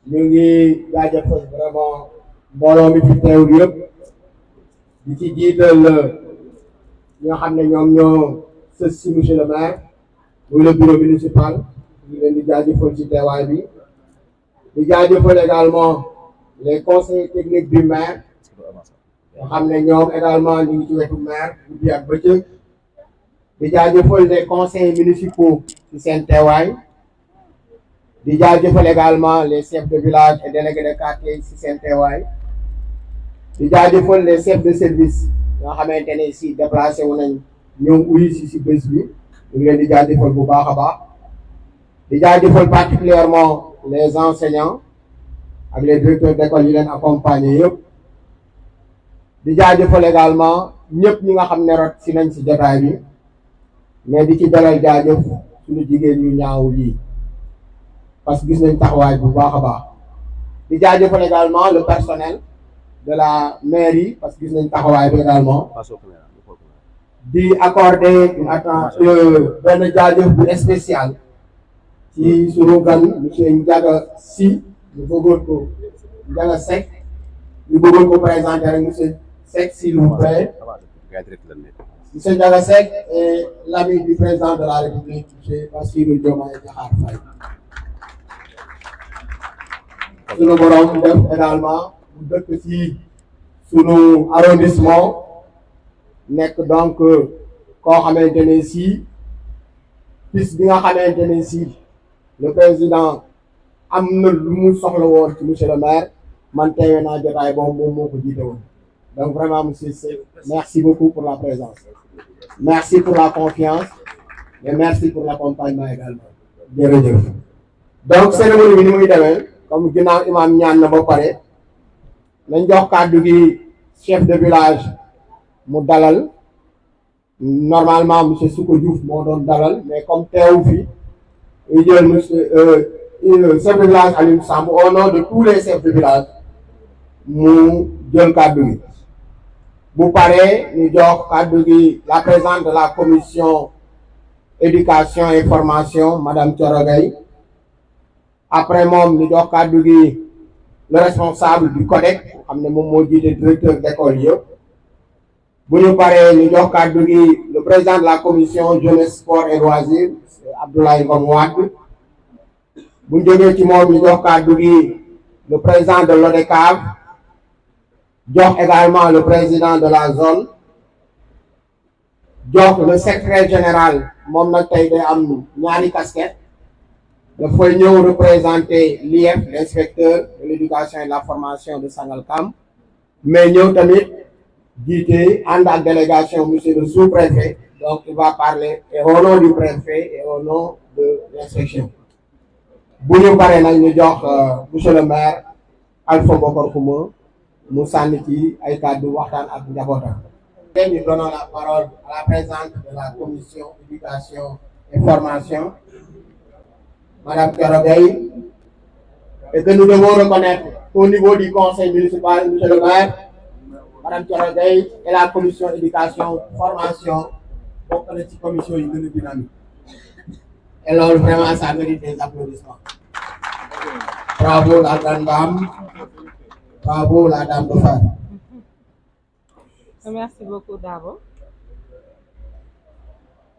ñu ngi jaajëfal vraiment mbooloo mi fi teew yëpp di ci jiital ñi nga xam ne ñoom ñoo sës si monsieur le maire muy le bureau municipal ñu leen di jaajëfal ci teewaay bi di jaajëfal également les conseillers techniques du maire nga xam ne ñoom également ñu ngi ci wetu maire guddi ak bëccëg di jaajëfal les conseillers municipaux ci seen teewaay di jaajëfal également les chefs de village et délégués de quartier ci seen teewaay di jaajëfal les chefs de service nga xamante ne si déplacé wu nañ ñoom uyu si bés bi ñu ngi leen di jaajëfal bu baax a baax di jaajëfal particulièrement les enseignants ak les directeurs d'école yi leen accompagner yëpp di jaajëfal également ñëpp ñi nga xam ne rot si nañ si jotaay bi mais di ci dalal jaajëf suñu jigéen ñu ñaaw lii parce que gis nañ taxawaay bu baax a baax di jaajëfal également le personnel de la mairie parce que gis nañ taxawaay bi également di accorder une attention benn jaajëf bu spécial ci sunu gan monsieur Ndiaga Sy ñu bëggoon ko Ndiaga Seck ñu bëggoon ko présenter rek monsieur Seck s'il vous plaît. Monsieur Ndiaga Seck est l'ami du président de la République monsieur Bassirou Diomaye Diakhar Faye. sunu borom def également mu dëkk ci sunu arrondissement nekk donc koo xamante ne si piste bi nga xamante ne si le président am na lu mu soxla woon ci monsieur le maire man teewe naa jotaay boobu moom moo ko jiite woon donc vraiment monsieur Seck merci beaucoup pour la présence merci pour la confiance et merci pour l'accompagnement également jërëjëf donc cérémonie bi ni muy demee comme ginnaaw imam ñaan na ba pare nañ jox kàddu gi chef de village mu dalal normalement monsieur Souko Diouf moo doon dalal mais comme teewu fi ñu jël monsieur chef de village Aliou Samb au nom de tous les chefs de village mu jël kàddu gi bu paree ñu jox kàddu gi la présidente de la commission éducation et formation madame Thioro Gaye après moom ñu jox kàddu gi le responsable du CODEC xam ne moom moo jiite directeur d'école yëpp bu ñu paree ñu jox kàddu gi le président de la commission jeunesse sport et loisirs Abdoulaye Ngom Wade bu ñu jógee ci moom ñu jox kàddu gi le président de l'ODCAV jox également le président de la zone jox le secrétaire général moom nag tey day am ñaari casquette dafay ñëw représenter l'IEF l'inspecteur de l'éducation et de la formation de Sangalkam mais ñëw tamit jiite ànd ak délégation monsieur le sous-préfet donc il va parler et au nom du préfet et au nom de l'inspection bu ñu paree nag ñu jox monsieur le maire Alpha Bokar Xuma mu sànni ci ay kàddu waxtaan ak njabootam. Nous donnons la parole à la présidente de la commission éducation et formation madame Thioro Gaye, et que nous devons reconnaître au niveau du conseil municipal, monsieur le maire, madame Thioro Gaye et la commission éducation formation bokk na ci commission yi gën a dynamique et loolu vraiment ça mérite des applaudissements. Bravo la grande dame, bravo la dame de fer. Merci beaucoup Dabo.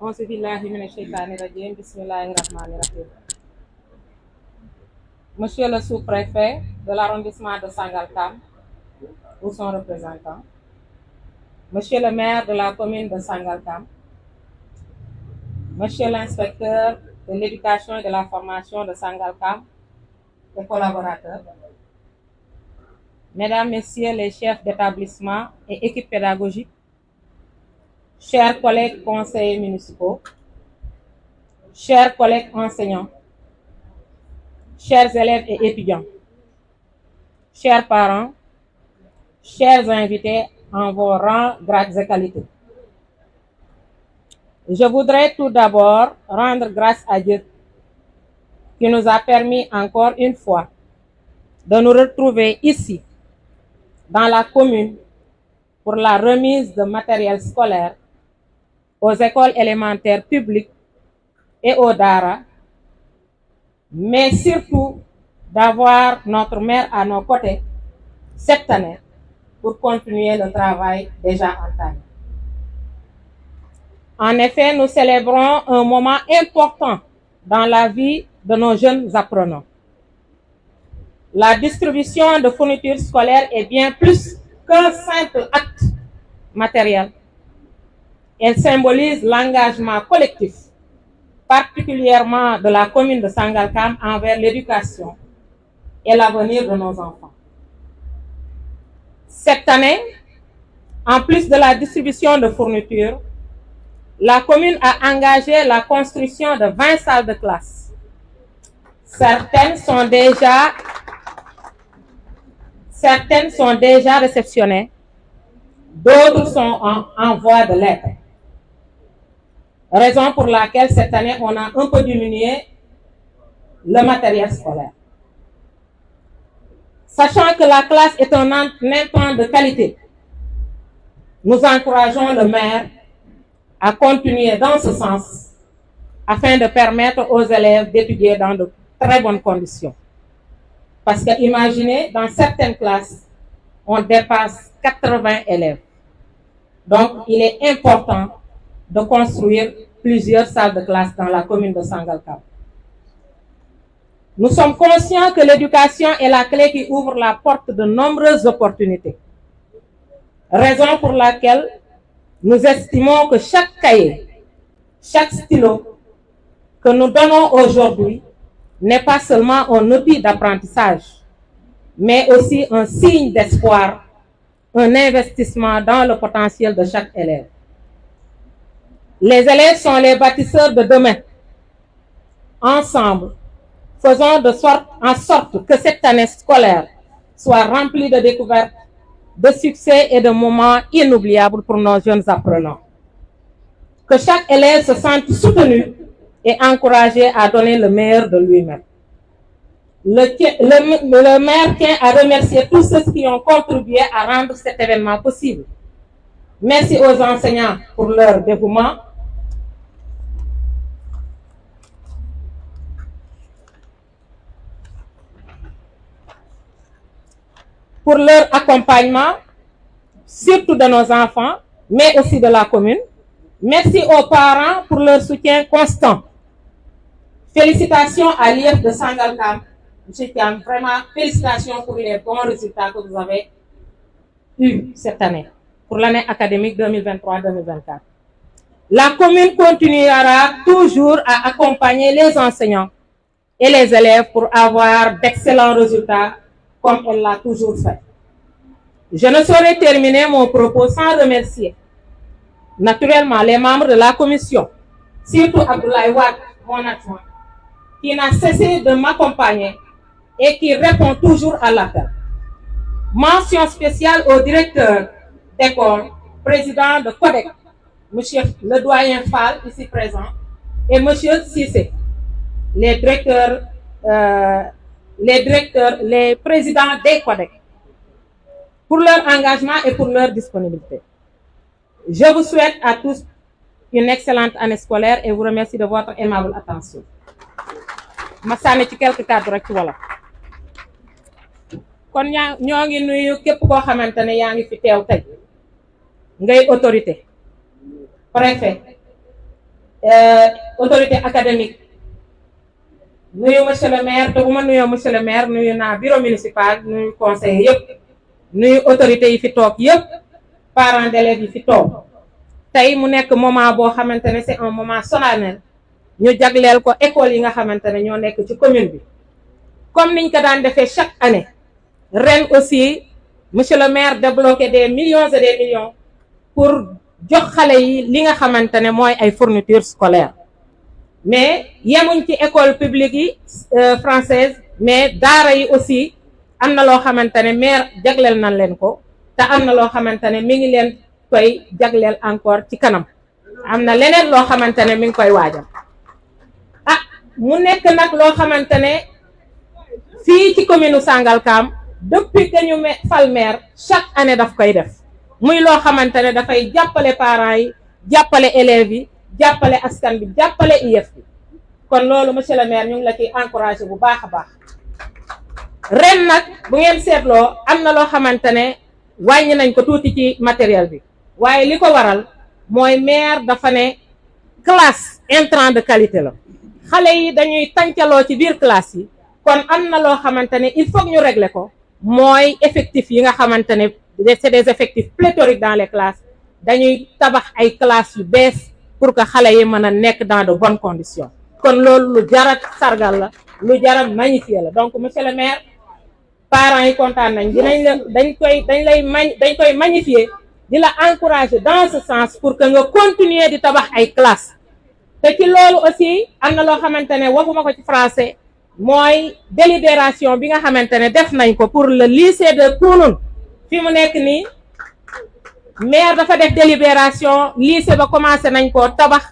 Auzu billahi minash shaytanir rajim, bismillahir rahmanir rahim. Monsieur le sous-préfet de l'arrondissement de Sangalkam ou son représentant, monsieur le maire de la commune de Sangalkam, monsieur l'inspecteur de l'éducation et de la formation de Sangalkam et collaborateurs, mesdames, messieurs les chefs d'établissement et équipes pédagogiques, chers collègues conseillers municipaux, chers collègues enseignants, chers élèves et étudiants, chers parents, chers invités en vos rangs, grades et qualités. Je voudrais tout d'abord rendre grâce à Dieu qui nous a permis encore une fois de nous retrouver ici, dans la commune, pour la remise de matériel scolaire aux écoles élémentaires publiques et aux daara, mais surtout d'avoir notre maire à nos côtés cette année pour continuer le travail déjà entamé. En effet, nous célébrons un moment important dans la vie de nos jeunes apprenants. La distribution de fournitures scolaires est bien plus qu'un simple acte matériel. Elle symbolise l'engagement collectif, particulièrement de la commune de Sangalkam envers l'éducation et l'avenir de nos enfants. Cette année, en plus de la distribution de fournitures, la commune a engagé la construction de 20 salles de classe. Certaines sont déjà réceptionnées, d'autres sont en voie de l'être. Raison pour laquelle cette année, on a un peu diminué le matériel scolaire. Sachant que la classe est un intrant de qualité, nous encourageons le maire à continuer dans ce sens afin de permettre aux élèves d'étudier dans de très bonnes conditions. Parce que imaginez, dans certaines classes, on dépasse 80 élèves. Donc, il est important de construire plusieurs salles de classe dans la commune de Sangalkam. Nous sommes conscients que l'éducation est la clé qui ouvre la porte de nombreuses opportunités. Raison pour laquelle nous estimons que chaque cahier, chaque stylo que nous donnons aujourd'hui n'est pas seulement un outil d'apprentissage, mais aussi un signe d'espoir, un investissement dans le potentiel de chaque élève. Les élèves sont les bâtisseurs de demain. Ensemble, faisons en sorte que cette année scolaire soit remplie de découvertes, de succès et de moments inoubliables pour nos jeunes apprenants. Que chaque élève se sente soutenu et encouragé à donner le meilleur de lui-même. Le maire tient à remercier tous ceux qui ont contribué à rendre cet événement possible. Merci aux enseignants pour leur dévouement. Pour leur accompagnement, surtout de nos enfants, mais aussi de la commune. Merci aux parents pour leur soutien constant. Félicitations à l'IEF de Sangalkam. Je tiens vraiment félicitations pour les bons résultats que vous avez eus cette année, pour l'année académique 2023-2024. La commune continuera toujours à accompagner les enseignants et les élèves pour avoir d'excellents résultats comme elle l'a toujours fait. Je ne saurais terminer mon propos sans remercier naturellement les membres de la commission, surtout Abdoulaye Wade, mon adjoint, qui n'a cessé de m'accompagner et qui répond toujours à l'appel. Mention spéciale au directeur d'école, président de CODEC, M. le doyen Fall, ici présent, et M. Sissé, les présidents des CODEC, pour leur engagement et pour leur disponibilité. Je vous souhaite à tous une excellente année scolaire et vous remercie de votre aimable attention. ma sànni ci quelques cadres rek ci wala kon ñoo ngi nuyu képp koo xamante ne yaa ngi fi teew tey ngay autorité préfet autorité académique nuyu monsieur le maire te bu ma nuyoo monsieur le maire nuyu naa bureau municipal nuyu conseiller yëpp nuyu autorité yi fi toog yëpp parents d'élèves yi fi toog tey mu nekk moment boo xamante ne c'est un moment solennel ñu jagleel ko école yi nga xamante ne ñoo nekk ci commune bi comme niñ ko daan defee chaque année ren aussi monsieur le maire débloqué des millions et des millions pour jox xale yi li nga xamante ne mooy ay fournitures scolaires mais yemuñ ci école publique yi française mais daara yi aussi am na loo xamante ne maire jagleel nañ leen ko te am na loo xamante ne mi ngi leen koy jagleel encore ci kanam am na leneen loo xamante ne mi ngi koy waajal mu nekk nag loo xamante ne fii ci commune Sangalkam depuis que ñu fal maire chaque année daf koy def muy loo xamante ne dafay jàppale parents yi jàppale élèves yi jàppale askan bi jàppale IEF bi kon loolu monsieur le maire ñu ngi la ciy encouragé bu baax a baax ren nag bu ngeen seetloo am na loo xamante ne wàññi nañ ko tuuti ci matériel bi waaye li ko waral mooy maire dafa ne classe intrant de qualité la xale yi dañuy tàncaloo ci biir classe yi kon am na loo xamante ne il faut ñu régler ko mooy effectif yi nga xamante ne c'est des effectifs pléthoriques dans les classes dañuy tabax ay classes yu bees pour que xale yi mën a nekk dans de bonnes conditions kon loolu lu jara sargal la lu jara magnifier la donc monsieur le maire parents yi kontaan nañ dañ koy magnifier di la encourager dans ce sens pour que nga continuer di tabax ay classes te ci loolu aussi am na loo xamante ne waxuma ko ci français mooy délibération bi nga xamante ne def nañ ko pour le lycée de Kounoune fi mu nekk nii maire dafa def délibération lycée ba commencé nañ koo tabax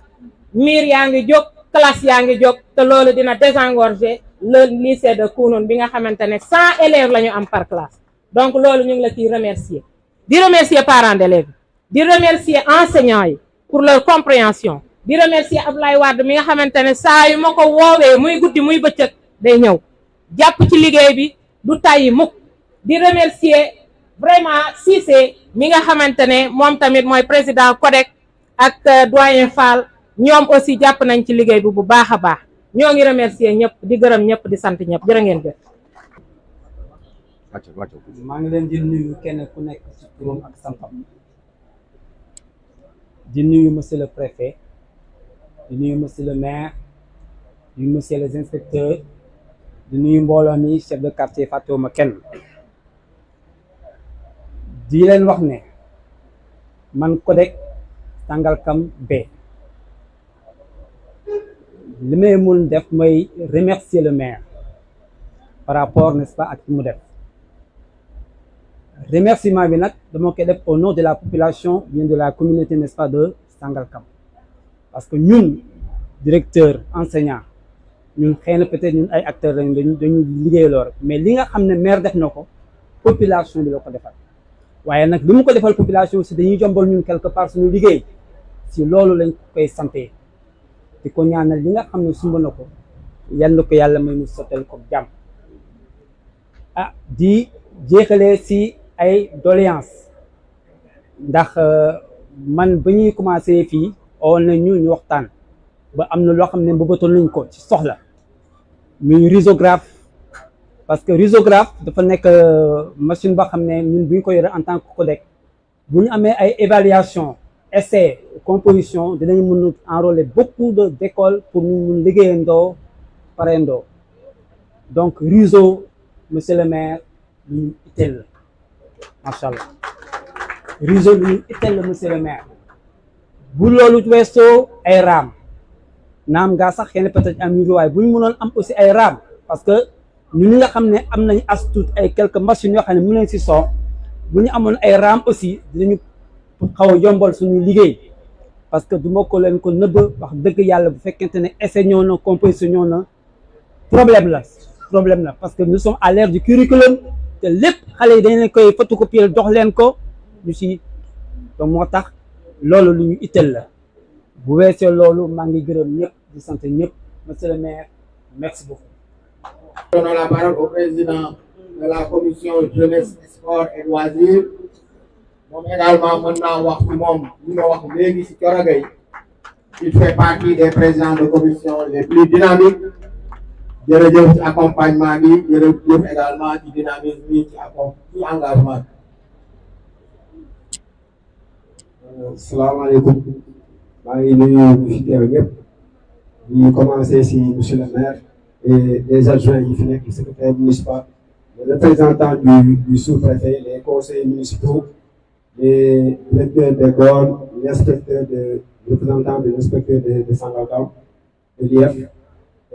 mur yaa ngi jóg classe yaa ngi jóg te loolu dina désengorger le lycée de Kounoune bi nga xamante ne 100 élèves la ñu am par classe donc loolu ñu ngi la ciy remercier di remercier parents d'élèves di remercier enseignants yi pour leur compréhension di remercier Abdoulaye Wade mi nga xamante ne saa yu ma ko woowee muy guddi muy bëccëg day ñëw jàpp ci liggéey bi du tàyyi mukk di remercier vraiment Cissé mi nga xamante ne moom tamit mooy président CODEC ak doyen Fall ñoom aussi jàpp nañ ci liggéey bi bu baax a baax ñoo ngi remercier ñëpp di gërëm ñëpp di sant ñëpp jërë ngeen jëf. maa ngi leen di nuyu kenn ku nekk ci turam ak santam di nuyu monsieur le préfet di nuyu monsieur le maire di nuyu monsieur les inspecteurs di nuyu mbooloo mi chef de quartier fàttewuma kenn di leen wax ne man CODEC Sangalkam B li may mun def mooy remercier le maire par rapport n'est-ce pas ak ci mu def remerciement bi nag dama koy def au nom de la population bien de la communauté n'est-ce pas de Sangalkam parce que ñun directeur enseignant ñun xëy na peut-être ñun ay acteurs lañu dañu liggéeyaloo rek mais li nga xam ne maire def na ko population bi la ko defal waaye nag bi mu ko defal population aussi dañuy jombal ñun quelque part suñu liggéey si loolu lañ koy santé di ko ñaanal li nga xam ne sumb na ko yal na ko yàlla may mu sottal ko jàmm di jeexalee si ay doléance ndax man ba ñuy commencé fii oo na ñu waxtaan ba am na loo xam ne bëggatoon nañ ko ci soxla muy risographe parce que risographe dafa nekk machine boo xam ne ñun bu ñu ko yore en tant que CODEC bu ñu amee ay évaluation essai composition dinañ mën a enrôler beaucoup d'écoles pour ñu mun liggéeyandoo pareendoo donc riso monsieur le maire lu ñu itteel la macha allah riso lu ñu itteel la monsieur le maire bu loolu weesoo ay raam naam gaa sax xëy na peut-être am yu waaye bu ñu mënoon am aussi ay raam parce que ñun ñi nga xam ne am nañu as tuut ay quelques machines yoo xam ne mën nañ si soo bu ñu amoon ay raam aussi dinañu xaw a yombal suñu liggéey parce que du ma ko leen ko nëbb wax dëgg yàlla bu fekkente ne essai ñëw na composition ñëw na problème la parce que nous sommes à l'ère du curriculum te lépp xale yi dañ leen koy photocopier dox leen ko ñu si te moo tax loolu lu ñu itteel la bu weesee loolu maa ngi gërëm ñëpp di sant ñëpp monsieur le maire merci beaucoup. Donnons la parole au président de la commission jeunesse sport et loisirs moom également mën naa wax ci moom li ma wax léegi ci Thioro Gueye il fait partie des présidents de commission les plus dynamiques jërëjëf ci accompagnement bi jërëjëf également ci dynamisme bi ci engagement bi. Salaamaaleykum maa ngi nuyu ñu fi teew ñëpp di commencer ci monsieur le maire et les adjoints yi fi nekk le secrétaire municipal le représentant du sous-préfet les conseillers municipaux les directeurs d'école l'inspecteur de représentant de l'inspecteur de Sangalkam de l'IEF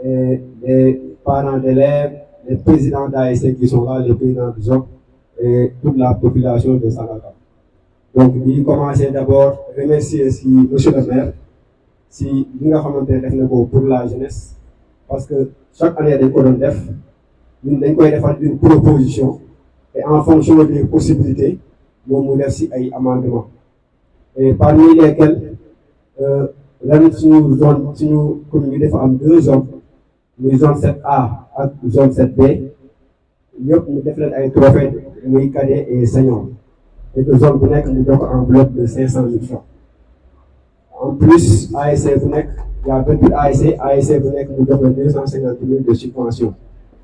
et les parents d'élèves les présidents d'ASC qui sont là les présidents du ZOC et toute la population de Sangalkam. Donc di commencer d'abord remercier si monsieur le maire si li nga xamante ne def na ko pour la jeunesse parce que chaque année dañ ko doon def ñun dañ koy defal une proposition et en fonction des possibilités moom mu def si ay amendements et parmi lesquels ren suñu commune bi dafa am 2 zones muy zone 7A ak zone 7B ñëpp ñu def leen ay trophées muy cadet et senior et que zone bu nekk mu jox ko enveloppe de 500 000 francs. En plus ASC bu nekk y a 28 ASC bu nekk mu jox la 250 000 de subvention.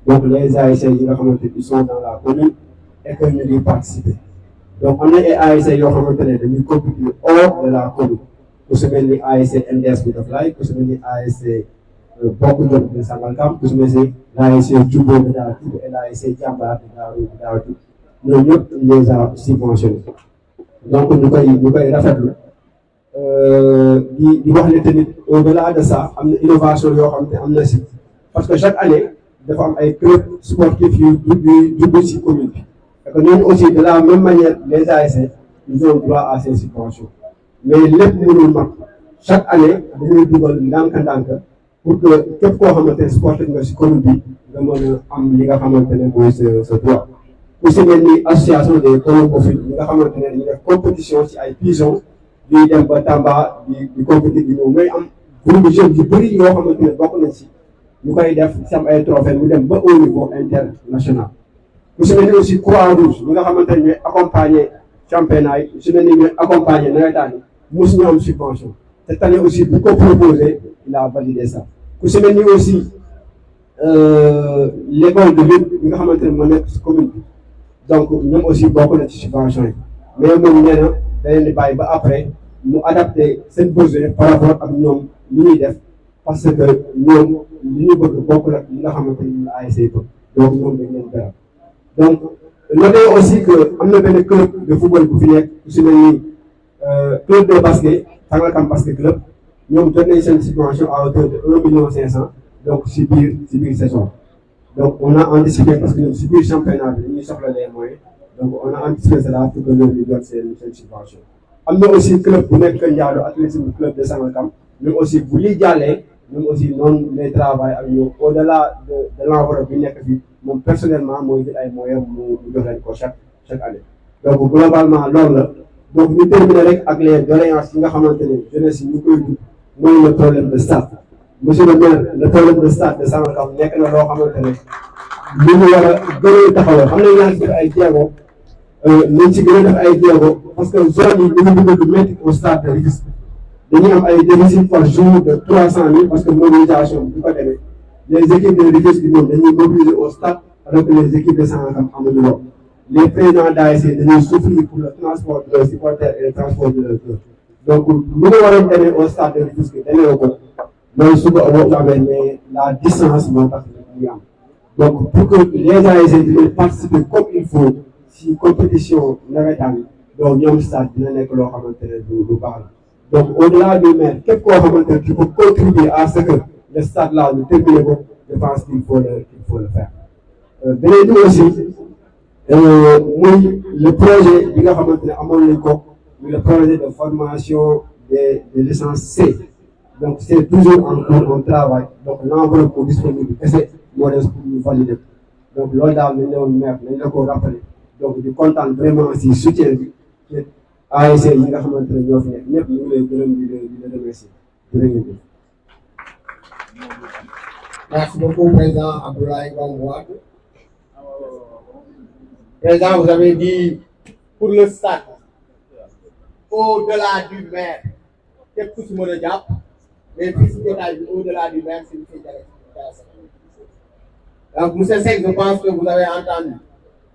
Donc les ASC yi nga xamante ils sont dans la commune et que ñu ngi participer. Donc on a ay ASC yoo xamante ne dañuy compétir hors de la commune ku su mel ni ASC NDS bu Doflaye ku su mel ni ASC Bokk Jom de Sangalkam ku su mel ni l'ASC Diobo de Daara Diouf et l'ASC Jambaar de Daara Diouf ñoom ñëpp les a subventionnés. Donc ñu koy rafetlu di wax ne tamit au delà de ça am na innovation yoo xam ne am na si parce que chaque année dafa am ay club sportif yu jublu si commune bi. Parce que ñooñu aussi de la même manière les ASC ils ont droit à ces subventions mais lépp mënul mat chaque année dañuy dugal ndànk-ndànk pour que képp koo xamante ne sportif nga si commune bi nga mën a am li nga xamante ne mooy sa droit. aussi mel ni association des colopophiles ñi nga xamante ne dañuy def compétition ci ay pigeons ñuy dem ba Tamba di compétir di ñëw ngay am groupe de jeunes yu bëri yoo xamante ne bokk nañ si ñu koy def si am ay trophées mu dem ba au niveau international. su mel ni aussi Croix-Rouge ñi nga xamante ne ñooy accompagner championnat yi su mel ni ñooy accompagner nawetaan yi mosuñu am subvention cette année aussi bu ko proposé il a validé ça. ku su mel ni aussi l'école de lutte ñi nga xamante ne moo nekk si commune bi donc ñoom aussi bokk na ci subvention yi mais moom nee na da leen di bàyyi ba après mu adapté seen besoin par rapport ak ñoom li ñuy def parce que ñoom li ñu bëgg bokk la li nga xamante ni la ASC bëgg donc ñoom dañ leen beral. Donc notez aussi que am na benn club de football bu fi nekk su mel ni club de basket Sangalkam basket club ñoom jot nañ seen subvention à hauteur de 1,5 million donc si biir saison. Donc on a anticipé parce que ñoom si biir championnat bi dañuy soxla les moyens donc on a anticipé cela pour que ñoom ñu jot seen subvention. am na aussi club bu nekk Ndiado athlétisme club de Sangalkam ñoom aussi bu liy jàllee ñoom aussi noonu lay travail ak ñoom au delà de l'enveloppe bi nekk fii moom personnellement mooy jël ay moyens mu jox leen ko chaque année. donc globalement loolu la donc ñu terminer rek ak les doléances yi nga xamante ne jeunesse yi ñu koy dugg mooy le problème de stade. Monsieur le maire le problème de stade de Sangalkam nekk na loo xamante ne li ñu war a gën a taxawal xam nañ yaa ngi def ay jéego nañ ci gën a def ay jéego parce que zone yi ñu ngi bëgg du métti au stade de Rufisque dañuy am ay déficit par jour de 300 000 parce que mobilisation bi ko demee les équipes de Rufisque ñoom dañuy mobiliser au stade alors que les équipes de Sangalkam amuñu lool les présidents d'ASC dañuy souffrir pour le transport de leurs supporters et le transport de leurs joueurs donc lu ñu war a demee au stade de Rufisque demee ko mooy suba boo amee mais la distance moo tax ñu am donc pour que les ASC di participer comme il faut si compétition nawetaan donc ñoom stade dina nekk loo xamante ne du baax la donc au delà du maire képp koo xamante ne tu peux contribuer à ce que le stade là ñu terminer ko je pense qu'il faut le faire. beneen bi aussi muy le projet bi nga xamante ne amoon nañ ko muy le projet de formation de licence C. Donc c'est toujours en cours on travaille donc l'enveloppe est disponible kese moo des pour ñu valider donc loolu daal nañ la woon maire nañ la ko rappeler donc di kontaan vraiment si soutien bi ci ASC yi nga xamante ne ñoo fi nekk ñëpp ñu ngi lay gërëm di la remercier jërëjëf. Merci beaucoup président Abdoulaye Ngom Wade. Président, vous avez dit pour le stade au-delà du maire képp ku si mën a jàpp. Mais puis, au-delà du maire, c'est M. Donc, M. Seck, je pense que vous avez entendu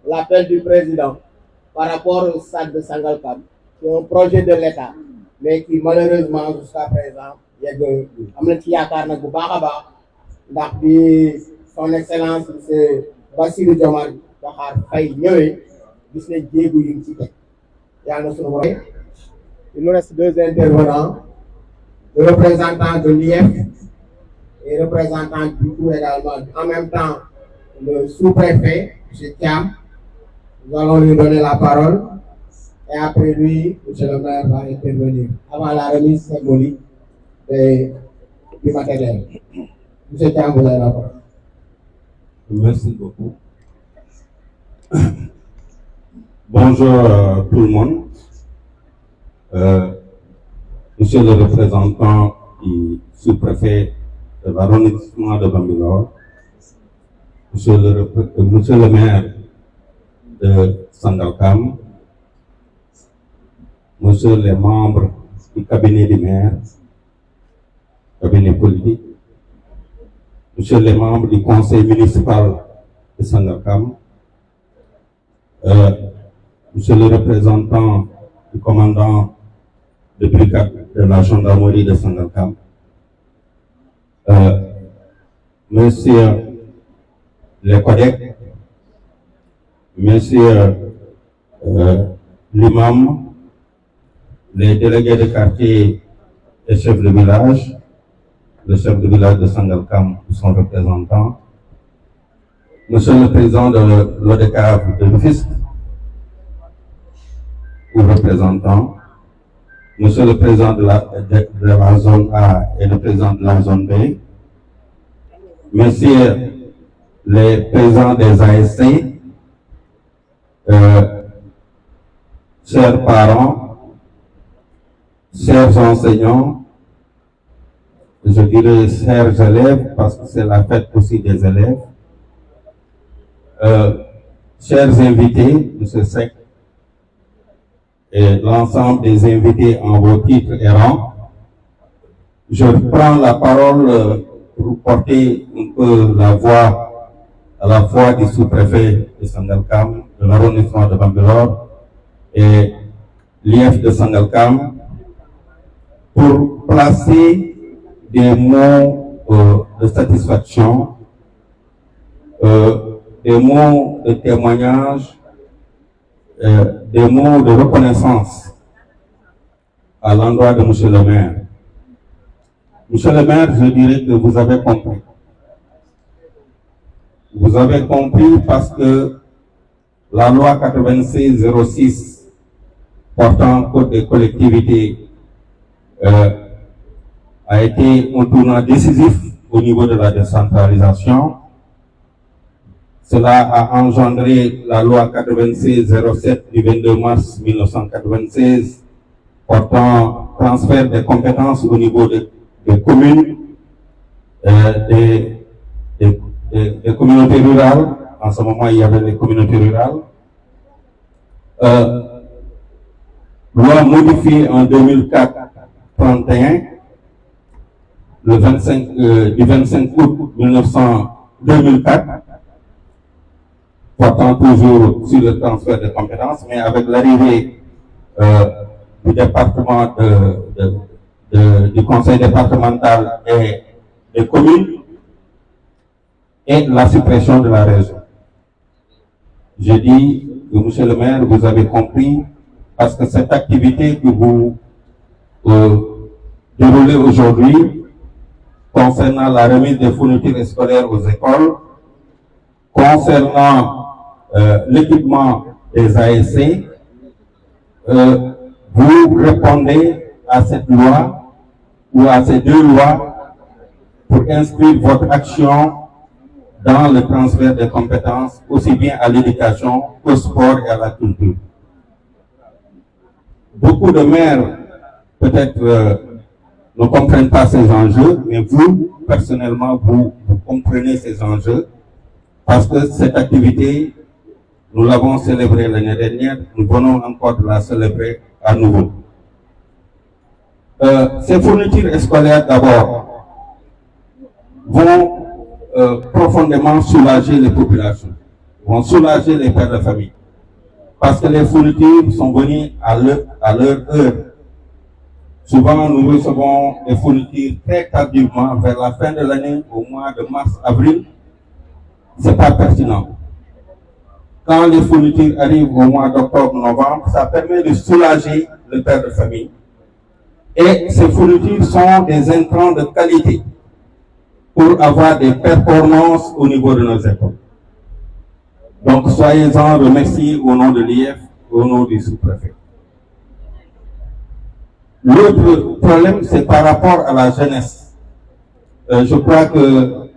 l'appel du président par rapport au stade de Sangalkam. C'est un projet de l'État, mais qui malheureusement, jusqu'à présent, il y a de son excellence, M. Bassirou Diomaye Diakhar Faye ñëwee gis nañ jéego yi ci teg yàlla na sunu borom. Il nous reste deux intervenants. Le représentant de l'IF et représentant du coup également, en même temps le sous-préfet, M. Thiam. Nous allons lui donner la parole et après lui, M. le maire va intervenir avant la remise symbolique du matériel. M. Thiam, vous avez la parole. Merci beaucoup. Bonjour tout le monde. Monsieur le représentant du sous-préfet de l'arrondissement de Bambilor, Monsieur le maire de Sangalkam, Monsieur les membres du cabinet du maire, cabinet politique, Monsieur les membres du conseil municipal de Sangalkam, Monsieur le représentant du commandant de brigade de la gendarmerie de Sangalkam, Monsieur les collègues, Monsieur l'imam, les délégués de quartier et chefs de village, le chef de village de Sangalkam ou son représentant, Monsieur le président de l'ODCAV de Rufisque ou représentant, Monsieur le président de la zone A et le président de la zone B, Messieurs les présidents des ASC, chers parents, chers enseignants, je dirais chers élèves parce que c'est la fête aussi des élèves, chers invités, M. Sec, et l'ensemble des invités en vos titres et rangs, je prends la parole pour porter un peu la voix à la fois du sous-préfet de Sangalkam, de l'arrondissement de Bambilor et l'IF de Sangalkam pour placer des mots de satisfaction, des mots de témoignage, des mots de reconnaissance à l'endroit de Monsieur le maire. Monsieur le maire, je dirais que vous avez compris. Vous avez compris parce que la loi 96-06 portant code des collectivités a été un tournant décisif au niveau de la décentralisation. Cela a engendré la loi 96-07 du 22 mars 1996 portant transfert des compétences au niveau des communes, des communautés rurales. En ce moment, il y avait les communautés rurales. Loi modifiée en 2004-31, du 25 août 2004, portant toujours sur le transfert de compétences, mais avec l'arrivée du département du conseil départemental et des communes et la suppression de la région. Je dis que, monsieur le maire, vous avez compris, parce que cette activité que vous déroulez aujourd'hui concernant la remise des fournitures scolaires aux écoles, concernant l'équipement des ASC, vous répondez à cette loi ou à ces deux lois pour inscrire votre action dans le transfert des compétences, aussi bien à l'éducation qu'au sport et à la culture. Beaucoup de maires, peut-être, ne comprennent pas ces enjeux, mais vous, personnellement, vous comprenez ces enjeux, parce que cette activité, nous l'avons célébrée l'année dernière, nous venons encore de la célébrer à nouveau. Ces fournitures scolaires, d'abord, vont profondément soulager les populations, vont soulager les pères de famille, parce que les fournitures sont venues à leur heure. Souvent, nous recevons des fournitures très tardivement, vers la fin de l'année, au mois de mars-avril. Ce n'est pas pertinent. Quand les fournitures arrivent au mois d'octobre-novembre, ça permet de soulager le père de famille. Et ces fournitures sont des intrants de qualité pour avoir des performances au niveau de nos écoles. Donc, soyez-en remerciés au nom de l'IF, au nom du sous-préfet. L'autre problème, c'est par rapport à la jeunesse. Je crois que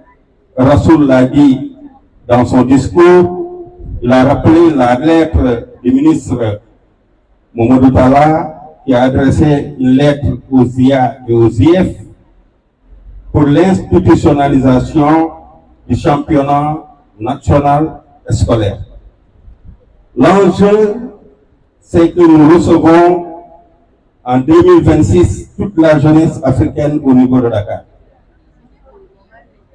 Rassoul l'a dit dans son discours, il a rappelé la lettre du ministre Mamadou Talla, qui a adressé une lettre aux IA et aux IF pour l'institutionnalisation du championnat national scolaire. L'enjeu, c'est que nous recevons en 2026 toute la jeunesse africaine au niveau de Dakar.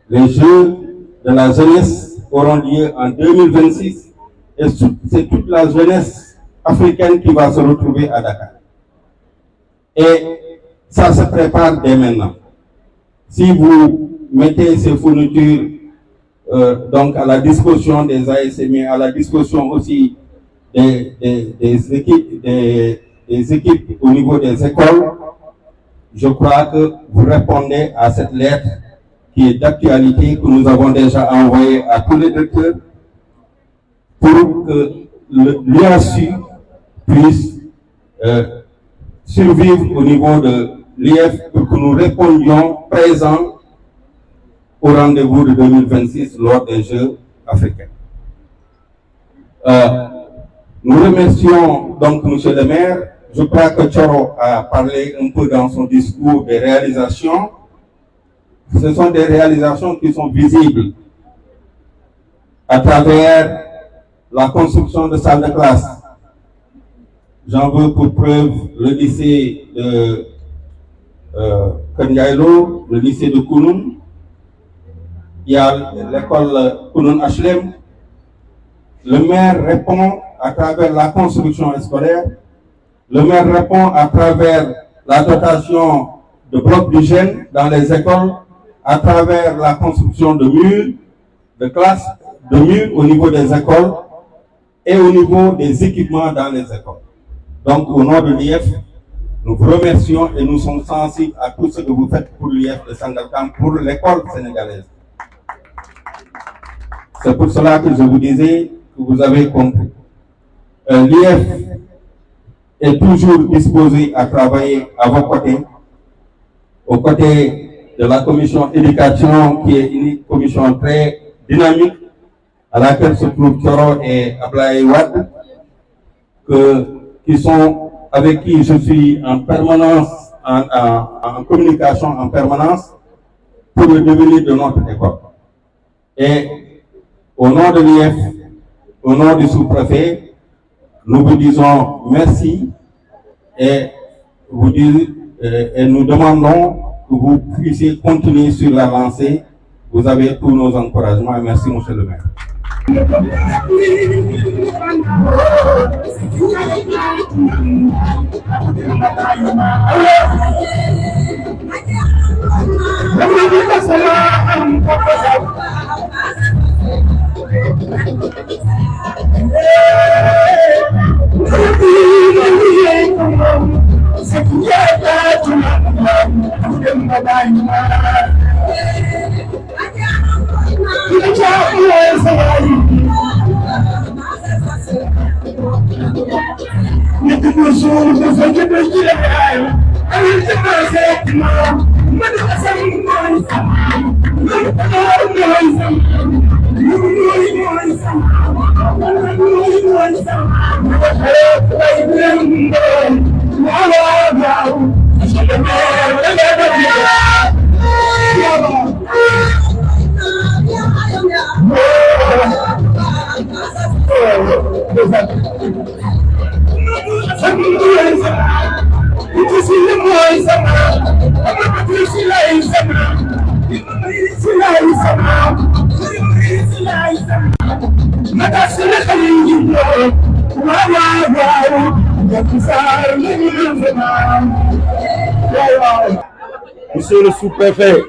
Les Jeux de la jeunesse auront lieu en 2026 et c'est toute la jeunesse africaine qui va se retrouver à Dakar. Et ça se prépare dès maintenant. Si vous mettez ces fournitures donc à la disposition des ASM, à la disposition aussi des équipes au niveau des écoles, je crois que vous répondez à cette lettre qui est d'actualité, que nous avons déjà envoyée à tous les directeurs pour que l'IASU puisse survivre au niveau de l'IF pour que nous répondions présents au rendez-vous de 2026 lors des Jeux africains. Nous remercions donc M. le maire. Je crois que Thioro a parlé un peu dans son discours des réalisations. Ce sont des réalisations qui sont visibles à travers la construction de salles de classe. J'en veux pour preuve le lycée de Kanyailo, le lycée de Kounoun. Il y a l'école Kounoun HLM. Le maire répond à travers la construction scolaire. Le maire répond à travers la dotation de blocs d'hygiène dans les écoles, à travers la construction de murs, de classes, de murs au niveau des écoles et au niveau des équipements dans les écoles. Donc, au nom de l'IF, nous vous remercions et nous sommes sensibles à tout ce que vous faites pour l'IF de Sangalkam, pour l'école sénégalaise. C'est pour cela que je vous disais que vous avez compris. L'IF est toujours disposé à travailler à vos côtés, aux côtés de la commission éducation, qui est une commission très dynamique, à laquelle se trouvent Thioro et Ablaye Wade, avec qui je suis en permanence, en communication en permanence, pour le devenir de notre école. Et au nom de l'IF, au nom du sous-préfet, nous vous disons merci et nous demandons que vous puissiez continuer sur la lancée. Vous avez tous nos encouragements et merci, monsieur le maire. Monsieur le sous-préfet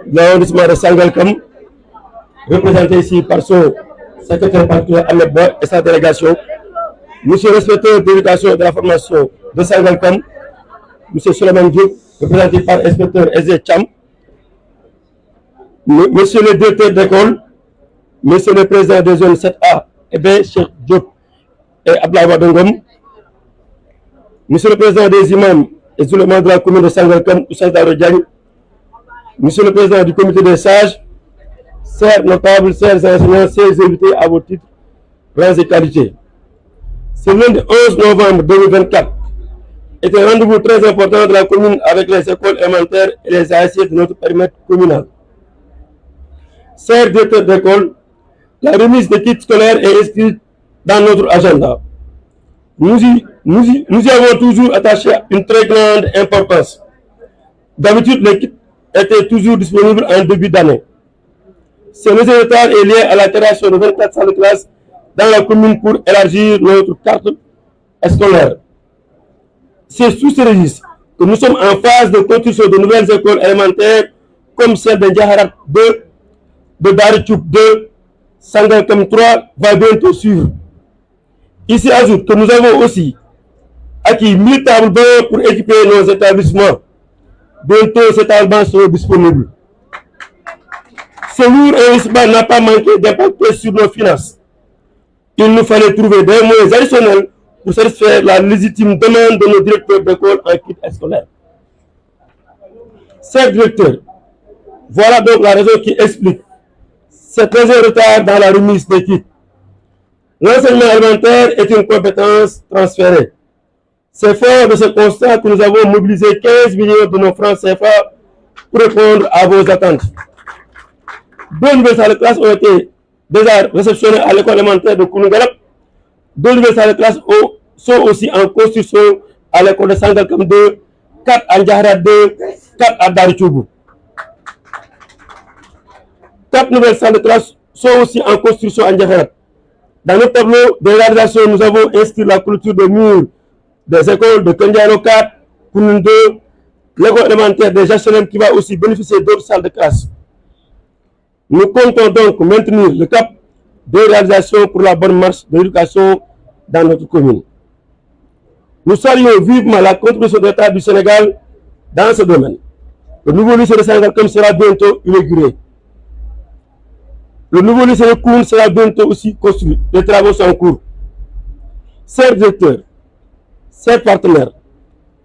de l'arrondissement de Sangalkam, représenté ici par son secrétaire particulier Ahmed Boy et sa délégation, monsieur le inspecteur d'éducation et de la formation de Sangalkam, monsieur Souleymane Diop, représenté par l'inspecteur Ezé Cham, monsieur le directeur d'école, monsieur le président des zones 7A et B, Cheikh Diop et Ablaye Wadongom, monsieur le président des imams et éléments de la commune de Sangalkam, Ousseyn Daro Diagne, monsieur le président du comité des sages, chers notables, chers enseignants, chers invités à vos titres, rangs et qualités. Ce lundi 11 novembre 2024 est un rendez-vous très important de la commune avec les écoles élémentaires et les ASC de notre périmètre communal. Chers directeurs d'école, la remise des kits scolaires est inscrite dans notre agenda. Nous y avons toujours attaché une très grande importance. D'habitude, les kits étaient toujours disponibles en début d'année. Ce léger retard est lié à la création de 24 salles de classe dans la commune pour élargir notre carte scolaire. C'est sous ce registre que nous sommes en phase de construction de nouvelles écoles élémentaires comme celle de Ndiaharat 2, de Daritchouk 2, Sangalkam 3 va bientôt suivre. Ici ajoute que nous avons aussi acquis 1000 tables bancs pour équiper nos établissements. Bientôt, ces tables bancs seront disponibles. Ce lourd investissement n'a pas manqué d'impacter sur nos finances. Il nous fallait trouver des moyens additionnels pour satisfaire la légitime demande de nos directeurs d'école en kit scolaire. Chers directeurs, voilà donc la raison qui explique cet léger retard dans la remise des kits. L'enseignement alimentaire est une compétence transférée. C'est fort de ce constat que nous avons mobilisé 15 millions de nos francs CFA pour répondre à vos attentes. 2 nouvelles salles de classe ont été déjà réceptionnées à l'école élémentaire de Kounoungalap. 2 nouvelles salles de classe sont aussi en construction à l'école de Sangalkam 2, 4 à Ndiaharat 2, 4 à Daritchouk. 4 nouvelles salles de classe sont aussi en construction à Ndiaharat. Dans notre tableau de réalisation, nous avons inscrit la clôture de murs des écoles de Kendiano 4, Kounoun 2, l'école élémentaire des HLM qui va aussi bénéficier d'autres salles de classe. Nous comptons donc maintenir le cap de réalisation pour la bonne marche de l'éducation dans notre commune. Nous saluons vivement la contribution de l'État du Sénégal dans ce domaine. Le nouveau lycée de Sangalkam sera bientôt inauguré. Le nouveau lycée de Koun sera bientôt aussi construit. Les travaux sont en cours. Chers directeurs, chers partenaires,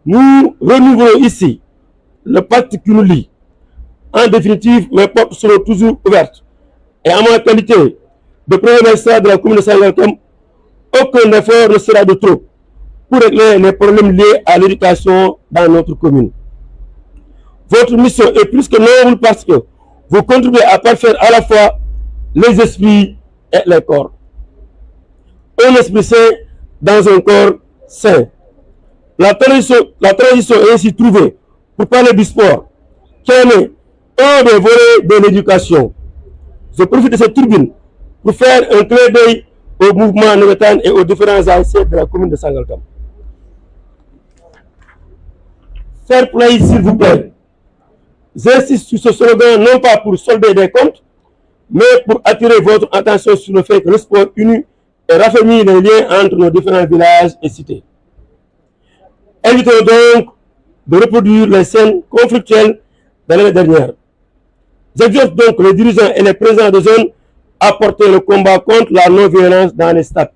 nous renouvelons ici le pacte qui nous lie. En définitive, mes portes seront toujours ouvertes. Et en ma qualité de premier magistrat de la commune de Sangalkam, aucun effort ne sera de trop pour régler les problèmes liés à l'éducation dans notre commune. Votre mission est plus que noble parce que vous contribuez à parfaire à la fois les esprits et les corps. Un esprit sain dans un corps sain. La transition est ainsi trouvée pour parler du sport, qui est un des volets de l'éducation. Je profite de cette tribune pour faire un clin d'œil au mouvement Navétane et aux différents ASC de la commune de Sangalkam. Fair play, s'il vous plaît. J'insiste sur ce slogan non pas pour solder des comptes, mais pour attirer votre attention sur le fait que le sport unit et raffermit les liens entre nos différents villages et cités. Évitons donc de reproduire les scènes conflictuelles de l'année dernière. J'exhorte donc les dirigeants et les présidents de zone à porter le combat contre la non-violence dans les stades.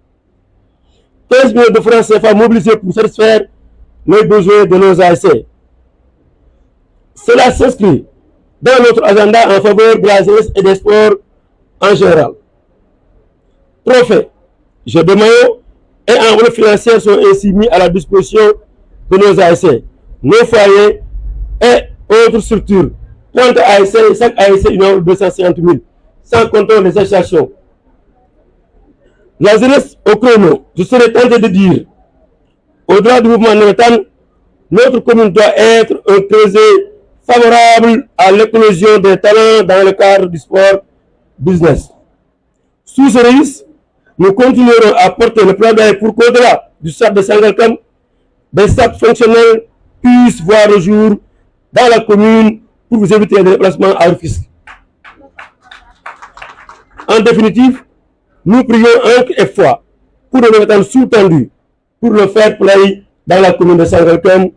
15 millions de francs CFA mobilisés pour satisfaire les besoins de nos ASC. Cela s'inscrit dans notre agenda en faveur de la jeunesse et des sports en général. Trophées, jeux de maillot et enveloppes financières sont ainsi mis à la disposition de nos ASC, nos foyers et autres structures. 30 ASC, chaque ASC une enveloppe de 250 000, sans compter les associations. La jeunesse au chrono, je serais tenté de dire, au-delà du mouvement Navétane, notre commune doit être un creuset favorable à l'éclosion des talents dans le cadre du sport business. Sous ce registre, nous continuerons à porter le plaidoyer pour qu'au-delà du stade de Sangalkam, des stades fonctionnels puissent voir le jour dans la commune pour vous éviter des déplacements à Rufisque. En définitive, nous prions encre et foi pour le Navétane sous-tendu, pour le fair play dans la commune de Sangalkam.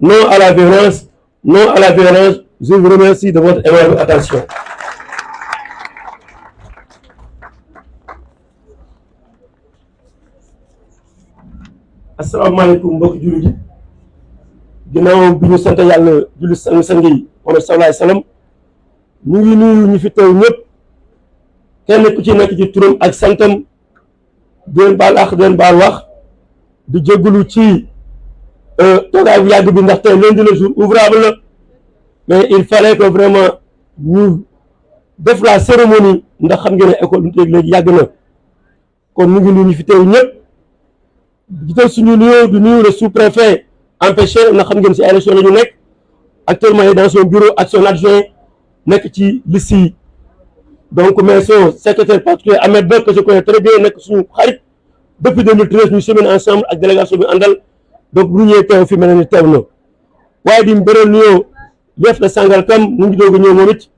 Non à la violence, non à la violence. Je vous remercie de votre aimable attention. asalaamaaleykum mbokk jullit yi ginnaaw bi ñu sant yàlla julli sang yi Muhammad sallallahu alayhi wa sallam ñu ngi nuyu ñu fi teew ñëpp kenn ku ci nekk ci turam ak santam di leen baal ak di leen baal wax di jégalu ci toogaay bu yàgg bi ndax tey lundi le jour ouvrable la mais il fallait que vraiment ñu def la cérémonie ndax xam ngeen ne école bi léegi yàgg na kon ñu ngi nuyu ñu fi teew ñëpp jiital suñu nuyoo du nuyu le sous-préfet empêché ndax xam ngeen si élection la ñu nekk actuellement il est dans son bureau ak son adjoint nekk ci liste yi donc mais son secrétaire particulier Ahmed Ba que je connais très bien nekk suñu xarit depuis 2013 ñu semaine ensemble ak délégation bi àndal donc bu ñu ñëwee teew fi mel ne ni teew na waaye di beral nuyoo chef de Sangalkam mu ngi doog a ñëw moom it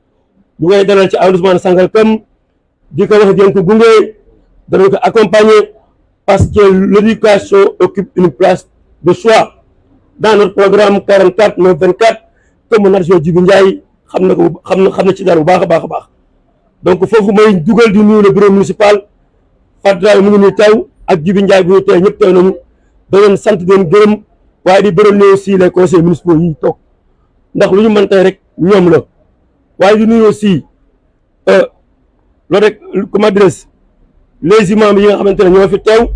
ñu koy dalal ci arrondissement de Sangalkam di ko wax di ko gunge danañ ko accompagner parce que l'éducation occupe une place de choix dans notre programme 44/9/24 comme mon adjoint Djibi Ndiaye xam na ko xam na ci dara bu baax a baax a baax donc foofu may dugal di nuyu le bureau municipal Fadra mu ngi nuyu teew ak Djibi Ndiaye bu ñu teew ñëpp teew nañu da leen sant di leen gërëm waaye di bëral nuyu aussi les conseils municipaux yi toog ndax lu ñu mën tey rek ñoom la waaye di nuyu aussi loolu rek comment dirais les imams yi nga xamante ne ñoo fi teew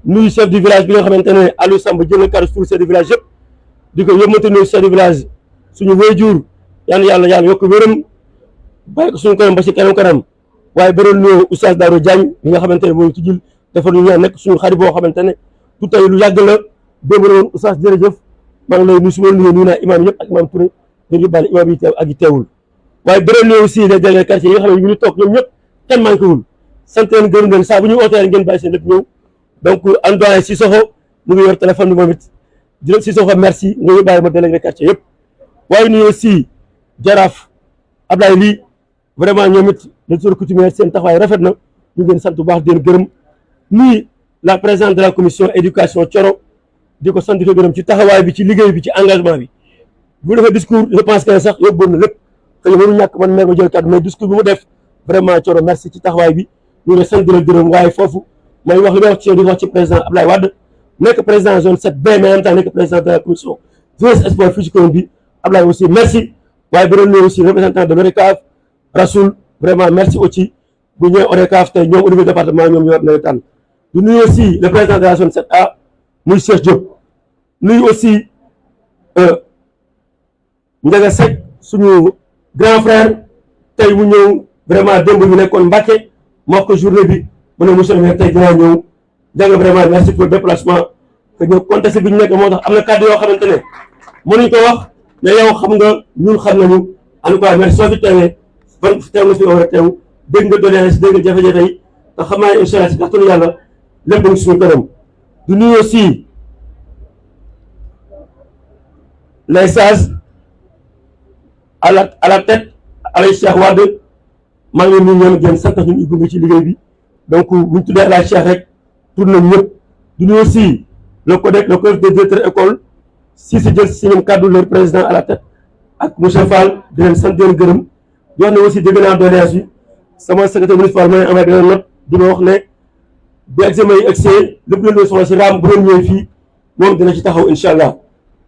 nuyu chef du village bi nga xamante ne Aliou Samb jël na kàddu pour chef du village yëpp di ko yëmmante nuyu chef du village suñu waajur yàlla yokk wéram bàyyi ko suñu kanam ba si kanam waaye bëral nuyu Oustaz Daouda Diagne bi nga xamante ne mooy ci jil dafa ñu ñaan nekk suñu xarit boo xamante ne tout tey lu yàgg la démb la woon Oustaz jërëjëf maa ngi lay nuyu su ma nuyu naa imam yëpp ak imam Touré dañuy bàyyi imam yi teew ak yi teewul waaye bëral nuyu aussi les délégués quartier yi nga xam ne ñu ngi toog ñoom ñëpp kenn manqué wul sant leen gërëm leen saa bu ñu ootee ngeen bàyyi seen lépp ñëw donc en doyen Sissoko mu ngi yor téléphone bi moom it di Sissoko merci nga ñu bàyyi ma délégué quartier yëpp waaye nuyu aussi jaraaf Ablaye lii vraiment ñoom it dañ sor coutumière seen taxawaay rafet na ñu ngeen sant bu baax di leen gërëm nuyu la présidente de la commission éducation Thioro di ko sant di ko gërëm ci taxawaay bi ci liggéey bi ci engagement bi bu defee discours je pense que sax yóbbu na lépp te mënu ñàkk man meer ma jël kàddu mais discours bi mu def vraiment Thioro merci ci taxawaay bi ñu ngi sant di leen gërëm waaye foofu may wax li may wax ci yow di wax ci président Ablaye Wade nekk président zone 7B mais en même temps nekk président de la commission jeunesse sport fii ci commune bi Ablaye aussi merci waaye bëral na aussi représentant de l'ODCAV Rasoul vraiment merci aussi bu ñëwee ODCAV tey ñoom au niveau département ñoom ñoo war tànn du nuyu aussi le président de la zone 7A muy Cheikh Diop nuyu aussi Ndiaga Seck suñu grand frère tey mu ñëw vraiment démb ñu nekkoon Mbacké mu wax ko journée bi mu ne monsieur le maire tey dinaa ñëw Ndiaga vraiment merci pour le déplacement que ñëw contexte bi ñu nekk moo tax am na kàddu yoo xamante ne mënuñ ko wax mais yow xam nga ñun xam nañu en tout cas merci soo fi teewee ban teew nga fi war a teew dégg nga doléance dégg nga jafe-jafe yi te xam naa ne incha allah si kàttanu yàlla lépp ngi suñu kanam du nuyu aussi les sages à la tête Alaye Cheikh Wade maa ngi nuyu ñoom ngeen sant ñu gunge ci liggéey bi donc bu ñu tuddee Alaye Cheikh rek tur nañ ñëpp du nuyu aussi le collègue des directeurs école si jël si ñoom kàddu leur président à la tête ak monsieur Fall di leen sant di leen gërëm di wax ne aussi dégg naa doléance yi sama secrétaire municipal mooy amee benn note di ma wax ne bu examen yi egsee lépp leen doon soxla si raam bu doon ñëwee fii moom dina ci taxaw incha allah